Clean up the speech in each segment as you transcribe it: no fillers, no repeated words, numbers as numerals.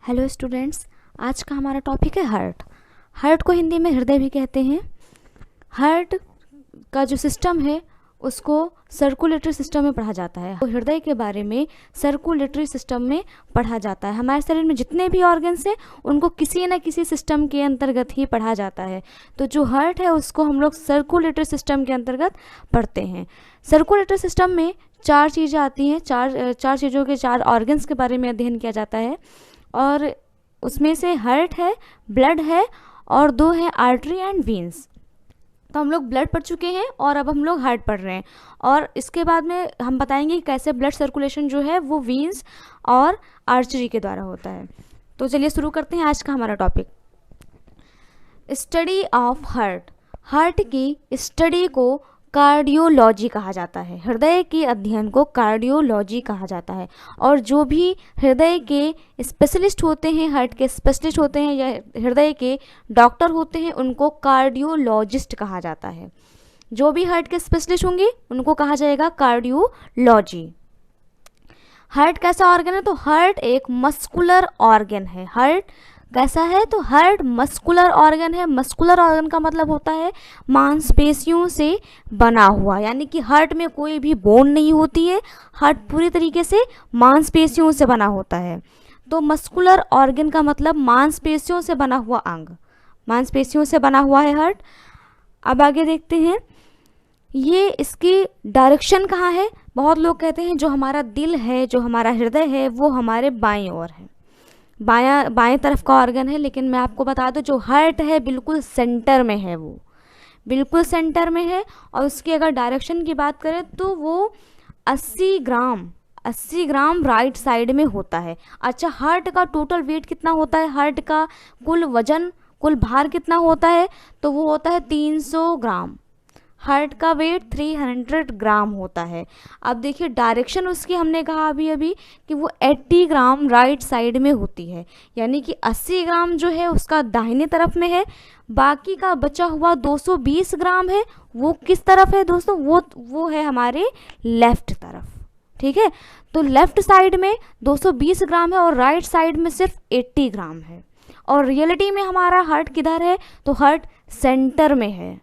Hello students, आज का हमारा टॉपिक है हार्ट। हार्ट को हिंदी में हृदय भी कहते हैं। हार्ट का जो सिस्टम है उसको सर्कुलेटरी सिस्टम में पढ़ा जाता है। तो हृदय के बारे में सर्कुलेटरी सिस्टम में पढ़ा जाता है। हमारे शरीर में जितने भी ऑर्गन्स हैं उनको किसी न किसी सिस्टम के अंतर्गत ही पढ़ा जाता है। तो जो हार्ट है उसको हम लोग सर्कुलेटरी सिस्टम के अंतर्गत पढ़ते हैं। सर्कुलेटरी सिस्टम में चार चीज़ें आती हैं, चार चीज़ों के चार ऑर्गन्स के बारे में अध्ययन किया जाता है और उसमें से हार्ट है, ब्लड है और दो है आर्टरी एंड वीन्स। तो हम लोग ब्लड पढ़ चुके हैं और अब हम लोग हार्ट पढ़ रहे हैं और इसके बाद में हम बताएंगे कि कैसे ब्लड सर्कुलेशन जो है वो वीन्स और आर्टरी के द्वारा होता है। तो चलिए शुरू करते हैं आज का हमारा topic. Study of heart. Heart की स्टडी को कार्डियोलॉजी कहा जाता है। हृदय के अध्ययन को कार्डियोलॉजी कहा जाता है और जो भी हृदय के स्पेशलिस्ट होते हैं, हार्ट के स्पेशलिस्ट होते हैं या हृदय के डॉक्टर होते हैं उनको कार्डियोलॉजिस्ट कहा जाता है। जो भी हार्ट के स्पेशलिस्ट होंगे उनको कहा जाएगा कार्डियोलॉजी। हार्ट कैसा ऑर्गन है? तो हार्ट एक मस्कुलर ऑर्गन है। हार्ट कैसा है? तो हार्ट मस्कुलर ऑर्गन है। मस्कुलर ऑर्गन का मतलब होता है मांसपेशियों से बना हुआ, यानी कि हार्ट में कोई भी बोन नहीं होती है। हार्ट पूरी तरीके से मांसपेशियों से बना होता है। तो मस्कुलर ऑर्गन का मतलब मांसपेशियों से बना हुआ अंग, मांसपेशियों से बना हुआ है हार्ट। अब आगे देखते हैं ये इसकी डायरेक्शन कहाँ है। बहुत लोग कहते हैं जो हमारा दिल है, जो हमारा हृदय है वो हमारे बाईं ओर है, बाएं तरफ का ऑर्गन है। लेकिन मैं आपको बता दूं जो हार्ट है बिल्कुल सेंटर में है, वो बिल्कुल सेंटर में है। और उसकी अगर डायरेक्शन की बात करें तो वो 80 ग्राम राइट साइड में होता है। अच्छा, हार्ट का टोटल वेट कितना होता है? हार्ट का कुल वजन, कुल भार कितना होता है? तो वो होता है 300 ग्राम। हार्ट का वेट 300 ग्राम होता है। अब देखिए डायरेक्शन उसकी हमने कहा अभी कि वो 80 ग्राम राइट साइड में होती है, यानी कि 80 ग्राम जो है उसका दाहिने तरफ में है। बाकी का बचा हुआ 220 ग्राम है वो किस तरफ है दोस्तों? वो है हमारे लेफ्ट तरफ। ठीक है, तो लेफ्ट साइड में 220 ग्राम है और राइट साइड में सिर्फ 80 ग्राम है। और रियलिटी में हमारा हार्ट किधर है? तो हार्ट सेंटर में है।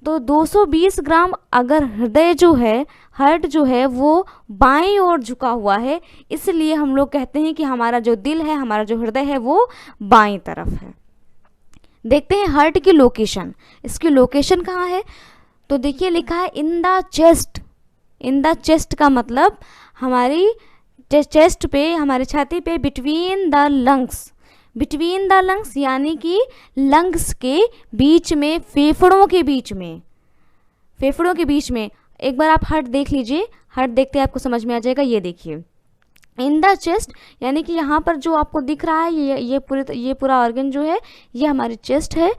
तो 220 ग्राम अगर हृदय जो है, हार्ट जो है वो बाईं ओर झुका हुआ है, इसलिए हम लोग कहते हैं कि हमारा जो दिल है, हमारा जो हृदय है वो बाईं तरफ है। देखते हैं हार्ट की लोकेशन। इसकी लोकेशन कहाँ है? तो देखिए लिखा है in the chest. In the chest का मतलब हमारी चेस्ट पे, हमारी छाती पे, between the lungs. Between the lungs यानी कि लंग्स के बीच में, फेफड़ों के बीच में, फेफड़ों के बीच में। एक बार आप हार्ट देख लीजिए, हार्ट देखते आपको समझ में आ जाएगा। ये देखिए इन द चेस्ट, यानी कि यहाँ पर जो आपको दिख रहा है ये पूरा ऑर्गन जो है ये हमारी चेस्ट है।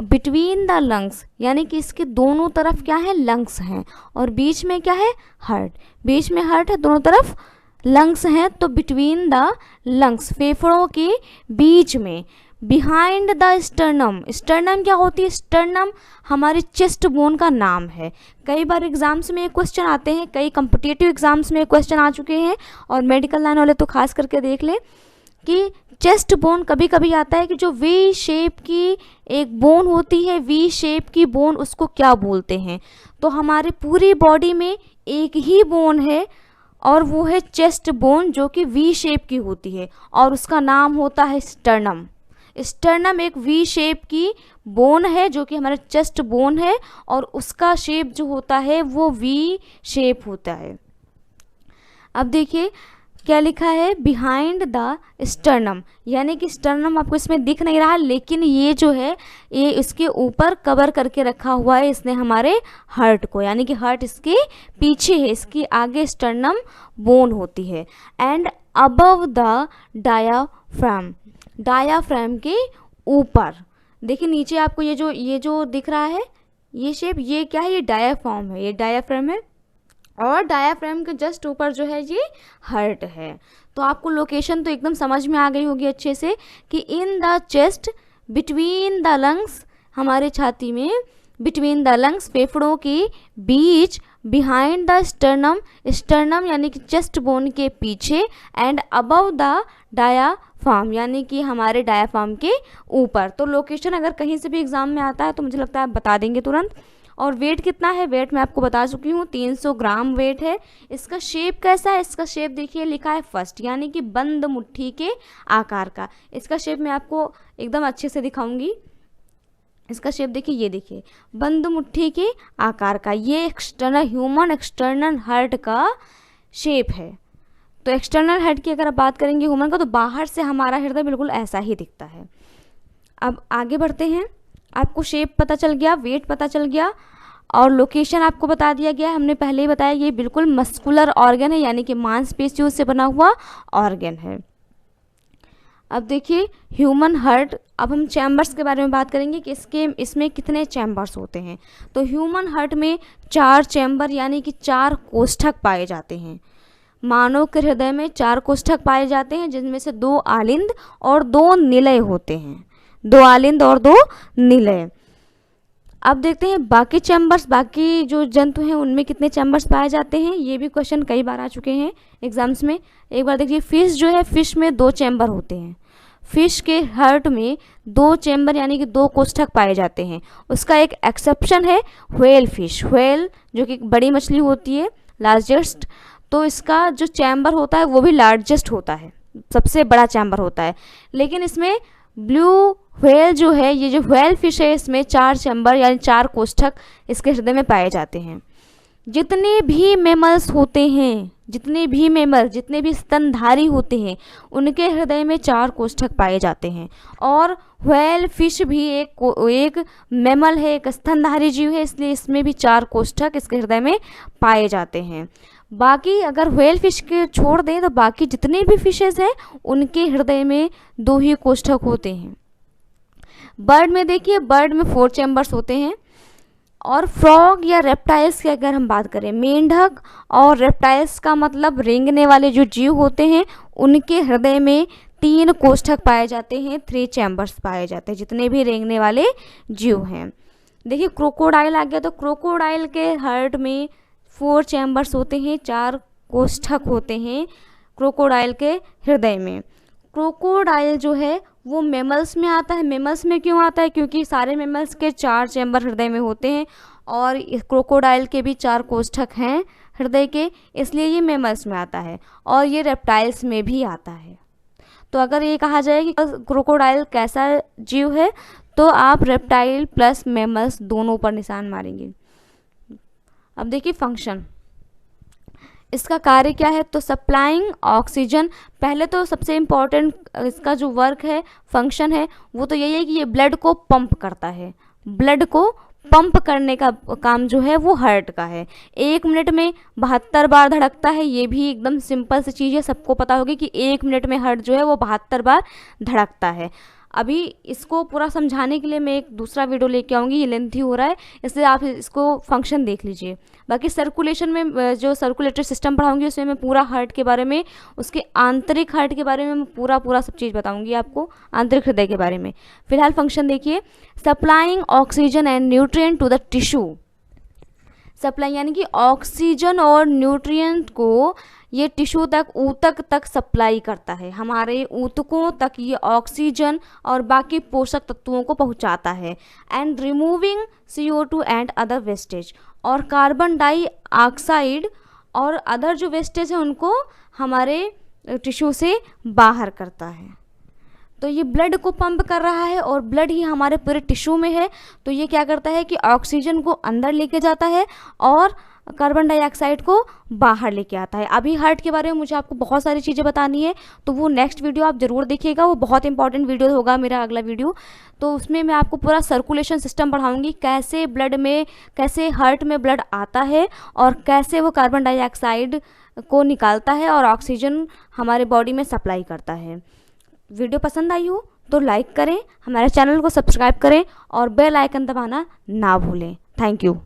बिटवीन द लंग्स यानी कि इसके दोनों तरफ क्या है? लंग्स हैं और बीच में क्या है? हार्ट। बीच में हार्ट है, दोनों तरफ लंग्स हैं। तो बिटवीन द लंग्स, फेफड़ों के बीच में। Behind the sternum. स्टर्नम क्या होती है? स्टर्नम हमारे चेस्ट बोन का नाम है। कई बार एग्जाम्स में क्वेश्चन आते हैं, कई कम्पिटिटिव एग्जाम्स में क्वेश्चन आ चुके हैं और मेडिकल लाइन वाले तो खास करके देख लें कि चेस्ट बोन कभी कभी आता है कि जो वी शेप की एक बोन होती है, वी शेप की बोन, उसको क्या बोलते हैं? तो हमारे पूरी बॉडी में एक ही बोन है और वो है चेस्ट बोन जो कि वी शेप की होती है और उसका नाम होता है स्टर्नम। स्टर्नम एक वी शेप की बोन है जो कि हमारा चेस्ट बोन है और उसका शेप जो होता है वो वी शेप होता है। अब देखिए क्या लिखा है? बिहाइंड द स्टर्नम, यानी कि स्टर्नम आपको इसमें दिख नहीं रहा, लेकिन ये जो है ये इसके ऊपर कवर करके रखा हुआ है इसने हमारे हार्ट को, यानी कि हार्ट इसके पीछे है, इसके आगे स्टर्नम बोन होती है। And above the diaphragm, diaphragm के ऊपर। देखिए नीचे आपको ये जो दिख रहा है ये शेप, ये क्या है? ये डायाफ्राम है, ये डायाफ्राम है और डायाफ्राम के जस्ट ऊपर जो है ये हार्ट है। तो आपको लोकेशन तो एकदम समझ में आ गई होगी अच्छे से कि in the chest, between the lungs, हमारे छाती में बिटवीन द लंग्स, फेफड़ों के बीच, बिहाइंड द स्टर्नम, स्टर्नम यानी कि चेस्ट बोन के पीछे, एंड अबव द डायाफ्राम, यानी कि हमारे डायाफ्राम के ऊपर। तो लोकेशन अगर कहीं से भी एग्जाम में आता है तो मुझे लगता है आप बता देंगे तुरंत। और वेट कितना है, वेट मैं आपको बता चुकी हूँ, 300 ग्राम वेट है। इसका शेप कैसा है, इसका शेप देखिए लिखा है फर्स्ट, यानी कि बंद मुट्ठी के आकार का। इसका शेप मैं आपको एकदम अच्छे से दिखाऊंगी। इसका शेप देखिए, ये देखिए बंद मुट्ठी के आकार का, ये एक्सटर्नल ह्यूमन एक्सटर्नल हार्ट का शेप है। तो एक्सटर्नल हार्ट की अगर आप बात करेंगे ह्यूमन का, तो बाहर से हमारा हृदय बिल्कुल ऐसा ही दिखता है। अब आगे बढ़ते हैं। आपको शेप पता चल गया, वेट पता चल गया और लोकेशन आपको बता दिया गया। हमने पहले ही बताया ये बिल्कुल मस्कुलर ऑर्गन है, यानी कि मांसपेशियों से बना हुआ ऑर्गन है। अब देखिए ह्यूमन हार्ट, अब हम चैम्बर्स के बारे में बात करेंगे कि इसमें कितने चैम्बर्स होते हैं। तो ह्यूमन हार्ट में 4 चैम्बर यानी कि 4 कोष्ठक पाए जाते हैं। मानव के हृदय में 4 कोष्ठक पाए जाते हैं, जिनमें से 2 आलिंद और 2 निलय होते हैं। 2 आलिंद और 2 निलय। अब देखते हैं बाकी चैम्बर्स, बाकी जो जंतु हैं उनमें कितने चैम्बर्स पाए जाते हैं। ये भी क्वेश्चन कई बार आ चुके हैं एग्जाम्स में। एक बार देखिए, फिश जो है, फिश में 2 चैम्बर होते हैं। फिश के हार्ट में 2 चैम्बर यानी कि 2 कोष्ठक पाए जाते हैं। उसका एक एक्सेप्शन है व्हेल फिश, व्हेल जो कि बड़ी मछली होती है, लार्जेस्ट, तो इसका जो चैम्बर होता है वो भी लार्जेस्ट होता है, सबसे बड़ा चैम्बर होता है। लेकिन इसमें ब्लू व्हेल जो है, ये जो व्हेल फिश है, इसमें 4 चैम्बर यानी 4 कोष्ठक इसके हृदय में पाए जाते हैं। जितने भी मैमल्स होते हैं, जितने भी मैमल, जितने भी स्तनधारी होते हैं, उनके हृदय में 4 कोष्ठक पाए जाते हैं। और व्हेल फिश भी एक मैमल है, एक स्तनधारी जीव है, इसलिए इसमें भी 4 कोष्ठक इसके हृदय में पाए जाते हैं। बाकी अगर व्हेल फिश के छोड़ दें तो बाकी जितने भी फिशेस हैं उनके हृदय में 2 ही कोष्ठक होते हैं। बर्ड में देखिए, बर्ड में 4 चैम्बर्स होते हैं। और फ्रॉग या रेप्टाइल्स की अगर हम बात करें, मेंढक और रेप्टाइल्स का मतलब रेंगने वाले जो जीव होते हैं, उनके हृदय में 3 कोष्ठक पाए जाते हैं, 3 चैम्बर्स पाए जाते हैं, जितने भी रेंगने वाले जीव हैं। देखिए क्रोकोडाइल आ गया, तो क्रोकोडाइल के हार्ट में 4 चैम्बर्स होते हैं, 4 कोष्ठक होते हैं क्रोकोडाइल के हृदय में। क्रोकोडाइल जो है वो मैमल्स में आता है। मैमल्स में क्यों आता है, क्योंकि सारे मैमल्स के 4 चैम्बर हृदय में होते हैं और क्रोकोडाइल के भी 4 कोष्ठक हैं हृदय के, इसलिए ये मैमल्स में आता है। और ये रेप्टाइल्स में भी आता है। तो अगर ये कहा जाए कि क्रोकोडाइल कैसा जीव है, तो आप रेप्टाइल प्लस मैमल्स दोनों पर निशान मारेंगे। अब देखिए फंक्शन, इसका कार्य क्या है, तो सप्लाइंग ऑक्सीजन। पहले तो सबसे इम्पॉर्टेंट इसका जो वर्क है, फंक्शन है, वो तो यही है कि ये ब्लड को पंप करता है। ब्लड को पंप करने का काम जो है वो हार्ट का है। 1 मिनट में 72 बार धड़कता है। ये भी एकदम सिंपल सी चीज़ है, सबको पता होगी कि 1 मिनट में हार्ट जो है वो 72 बार धड़कता है। अभी इसको पूरा समझाने के लिए मैं एक दूसरा वीडियो लेके आऊँगी, ये लेंथी हो रहा है, इसलिए आप इसको फंक्शन देख लीजिए। बाकी सर्कुलेशन में जो सर्कुलेटरी सिस्टम पढ़ाऊँगी उसमें मैं पूरा हार्ट के बारे में, उसके आंतरिक हार्ट के बारे में मैं पूरा सब चीज़ बताऊँगी आपको, आंतरिक हृदय के बारे में। फिलहाल फंक्शन देखिए, supplying oxygen and nutrient to the tissue. Supply यानी कि ऑक्सीजन और न्यूट्रिएंट को ये टिश्यू तक, ऊतक तक सप्लाई करता है। हमारे ऊतकों तक ये ऑक्सीजन और बाकी पोषक तत्वों को पहुंचाता है। And removing CO2 and other wastage, और कार्बन डाइऑक्साइड और अदर जो वेस्टेज है उनको हमारे टिश्यू से बाहर करता है। तो ये ब्लड को पंप कर रहा है और ब्लड ही हमारे पूरे टिश्यू में है। तो ये क्या करता है कि ऑक्सीजन को अंदर लेके जाता है और कार्बन डाइऑक्साइड को बाहर लेके आता है। अभी हार्ट के बारे में मुझे आपको बहुत सारी चीज़ें बतानी है, तो वो नेक्स्ट वीडियो आप ज़रूर देखिएगा, वो बहुत इंपॉर्टेंट वीडियो होगा मेरा अगला वीडियो। तो उसमें मैं आपको पूरा सर्कुलेशन सिस्टम पढ़ाऊँगी, कैसे ब्लड में, कैसे हार्ट में ब्लड आता है और कैसे वो कार्बन डाइऑक्साइड को निकालता है और ऑक्सीजन हमारे बॉडी में सप्लाई करता है। वीडियो पसंद आई हो तो लाइक करें, हमारे चैनल को सब्सक्राइब करें और बेल आइकन दबाना ना भूलें। Thank you.